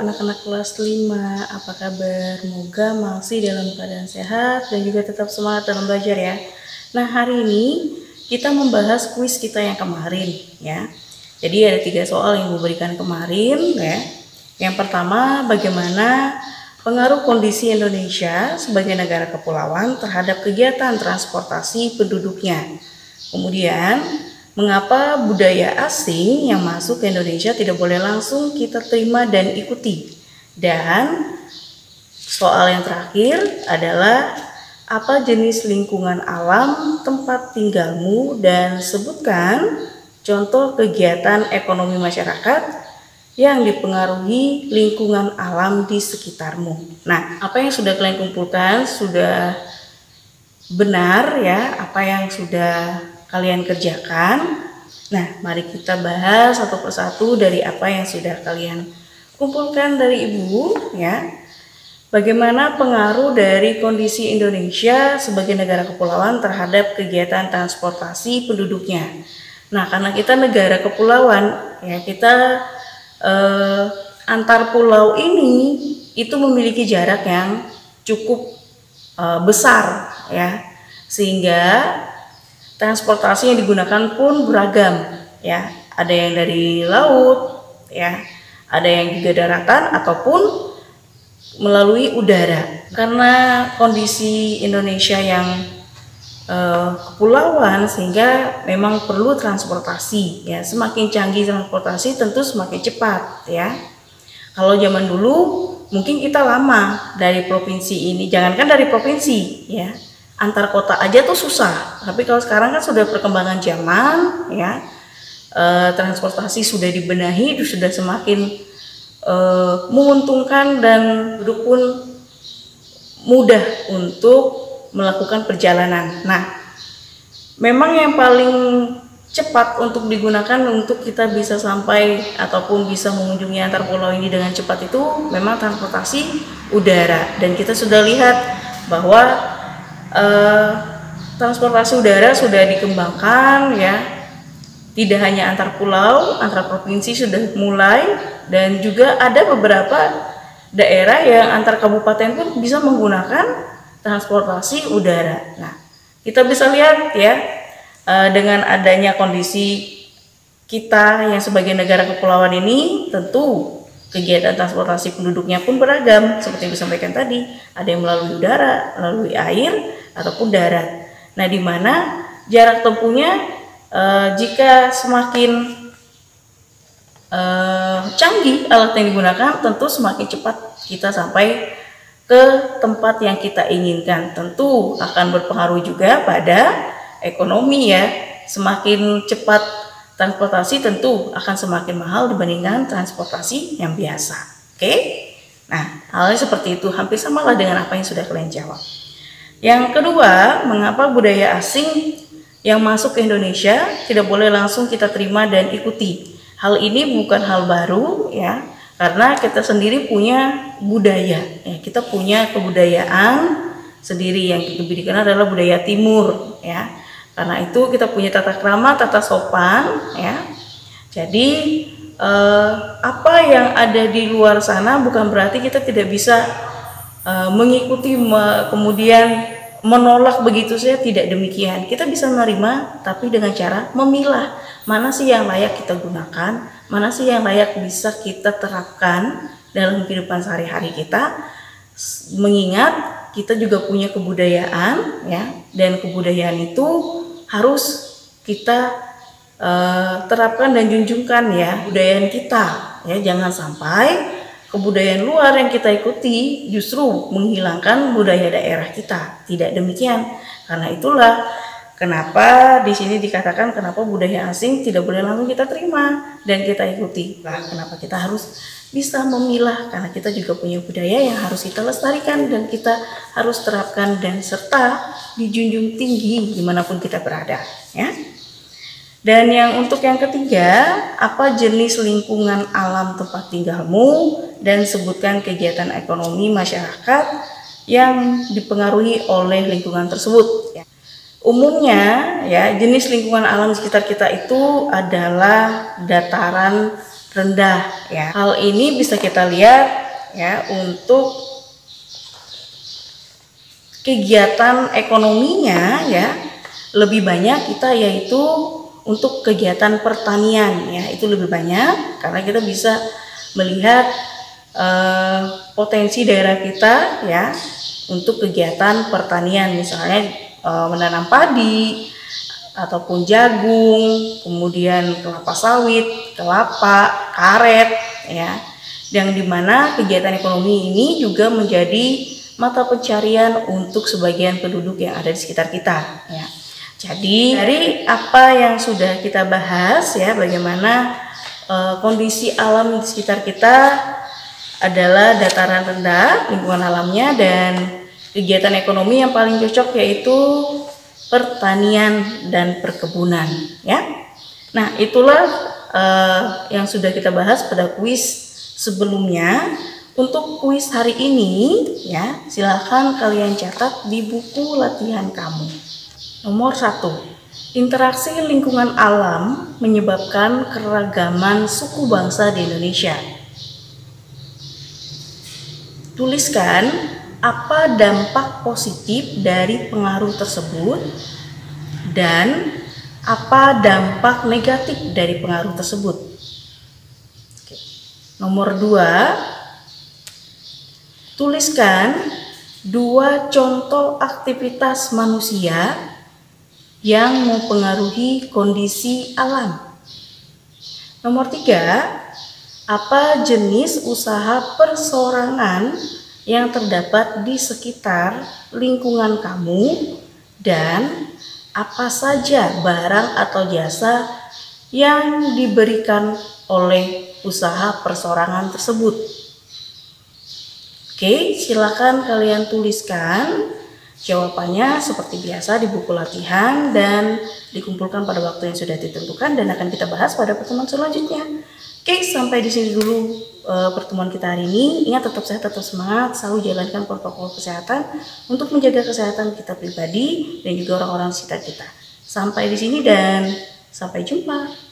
anak-anak kelas 5, apa kabar? Semoga masih dalam keadaan sehat dan juga tetap semangat dalam belajar ya. Nah, hari ini kita membahas kuis kita yang kemarin ya. Jadi ada 3 soal yang diberikan kemarin ya. Yang pertama, bagaimana pengaruh kondisi Indonesia sebagai negara kepulauan terhadap kegiatan transportasi penduduknya. Kemudian, mengapa budaya asing yang masuk ke Indonesia tidak boleh langsung kita terima dan ikuti? Dan soal yang terakhir adalah apa jenis lingkungan alam tempat tinggalmu dan sebutkan contoh kegiatan ekonomi masyarakat yang dipengaruhi lingkungan alam di sekitarmu. Nah, apa yang sudah kalian kumpulkan sudah benar ya, apa yang sudah kalian kerjakan. Nah, mari kita bahas satu persatu dari apa yang sudah kalian kumpulkan dari Ibu ya. Bagaimana pengaruh dari kondisi Indonesia sebagai negara kepulauan terhadap kegiatan transportasi penduduknya. Nah, karena kita negara kepulauan ya, kita antar pulau ini itu memiliki jarak yang cukup besar ya, sehingga transportasi yang digunakan pun beragam ya. Ada yang dari laut ya, ada yang juga daratan ataupun melalui udara. Karena kondisi Indonesia yang kepulauan sehingga memang perlu transportasi ya. Semakin canggih transportasi tentu semakin cepat ya. Kalau zaman dulu mungkin kita lama dari provinsi ini, jangankan dari provinsi ya, antar kota aja tuh susah. Tapi kalau sekarang kan sudah perkembangan zaman ya, transportasi sudah dibenahi, itu sudah semakin menguntungkan dan penduduk pun mudah untuk melakukan perjalanan. Nah, memang yang paling cepat untuk digunakan untuk kita bisa sampai ataupun bisa mengunjungi antar pulau ini dengan cepat itu memang transportasi udara. Dan kita sudah lihat bahwa transportasi udara sudah dikembangkan ya, tidak hanya antar pulau, antar provinsi sudah mulai, dan juga ada beberapa daerah yang antar kabupaten pun bisa menggunakan transportasi udara. Nah, kita bisa lihat ya, dengan adanya kondisi kita yang sebagai negara kepulauan ini, tentu kegiatan transportasi penduduknya pun beragam seperti yang disampaikan tadi. Ada yang melalui udara, melalui air, ataupun darat. Nah, di mana jarak tempuhnya jika semakin canggih alat yang digunakan, tentu semakin cepat kita sampai ke tempat yang kita inginkan. Tentu akan berpengaruh juga pada ekonomi ya. Semakin cepat transportasi tentu akan semakin mahal dibandingkan transportasi yang biasa. Oke? Nah, halnya seperti itu, hampir samalah dengan apa yang sudah kalian jawab. Yang kedua, mengapa budaya asing yang masuk ke Indonesia tidak boleh langsung kita terima dan ikuti? Hal ini bukan hal baru ya, karena kita sendiri punya budaya ya, kita punya kebudayaan sendiri yang lebih dikenal adalah budaya timur ya. Karena itu kita punya tata krama, tata sopan ya. Jadi apa yang ada di luar sana bukan berarti kita tidak bisa mengikuti kemudian menolak begitu saja, tidak demikian. Kita bisa menerima tapi dengan cara memilah mana sih yang layak kita gunakan, mana sih yang layak bisa kita terapkan dalam kehidupan sehari-hari kita. Mengingat kita juga punya kebudayaan ya, dan kebudayaan itu harus kita terapkan dan junjungkan ya, kebudayaan kita ya. Jangan sampai kebudayaan luar yang kita ikuti justru menghilangkan budaya daerah kita. Tidak demikian. Karena itulah kenapa di sini dikatakan kenapa budaya asing tidak boleh langsung kita terima dan kita ikuti. Lah, kenapa kita harus bisa memilah? Karena kita juga punya budaya yang harus kita lestarikan dan kita harus terapkan dan serta dijunjung tinggi dimanapun kita berada ya. Dan untuk yang ketiga, apa jenis lingkungan alam tempat tinggalmu dan sebutkan kegiatan ekonomi masyarakat yang dipengaruhi oleh lingkungan tersebut. Umumnya ya, jenis lingkungan alam sekitar kita itu adalah dataran rendah ya. Hal ini bisa kita lihat ya untuk kegiatan ekonominya ya, lebih banyak kita yaitu untuk kegiatan pertanian ya, itu lebih banyak karena kita bisa melihat potensi daerah kita ya untuk kegiatan pertanian, misalnya menanam padi ataupun jagung, kemudian kelapa sawit, kelapa, karet ya, yang dimana kegiatan ekonomi ini juga menjadi mata pencarian untuk sebagian penduduk yang ada di sekitar kita ya. Jadi dari apa yang sudah kita bahas ya, bagaimana kondisi alam di sekitar kita adalah dataran rendah lingkungan alamnya, dan kegiatan ekonomi yang paling cocok yaitu pertanian dan perkebunan ya. Nah, itulah yang sudah kita bahas pada kuis sebelumnya. Untuk kuis hari ini ya, silahkan kalian catat di buku latihan kamu. Nomor 1, interaksi lingkungan alam menyebabkan keragaman suku bangsa di Indonesia. Tuliskan apa dampak positif dari pengaruh tersebut dan apa dampak negatif dari pengaruh tersebut. Oke. Nomor 2, tuliskan 2 contoh aktivitas manusia yang mempengaruhi kondisi alam. Nomor 3, apa jenis usaha persorangan yang terdapat di sekitar lingkungan kamu, dan apa saja barang atau jasa yang diberikan oleh usaha persorangan tersebut. Oke, silakan kalian tuliskan jawabannya seperti biasa di buku latihan dan dikumpulkan pada waktu yang sudah ditentukan dan akan kita bahas pada pertemuan selanjutnya. Oke, sampai di sini dulu pertemuan kita hari ini. Ingat, tetap sehat, tetap semangat, selalu jalankan protokol kesehatan untuk menjaga kesehatan kita pribadi dan juga orang-orang sekitar kita. Sampai di sini dan sampai jumpa.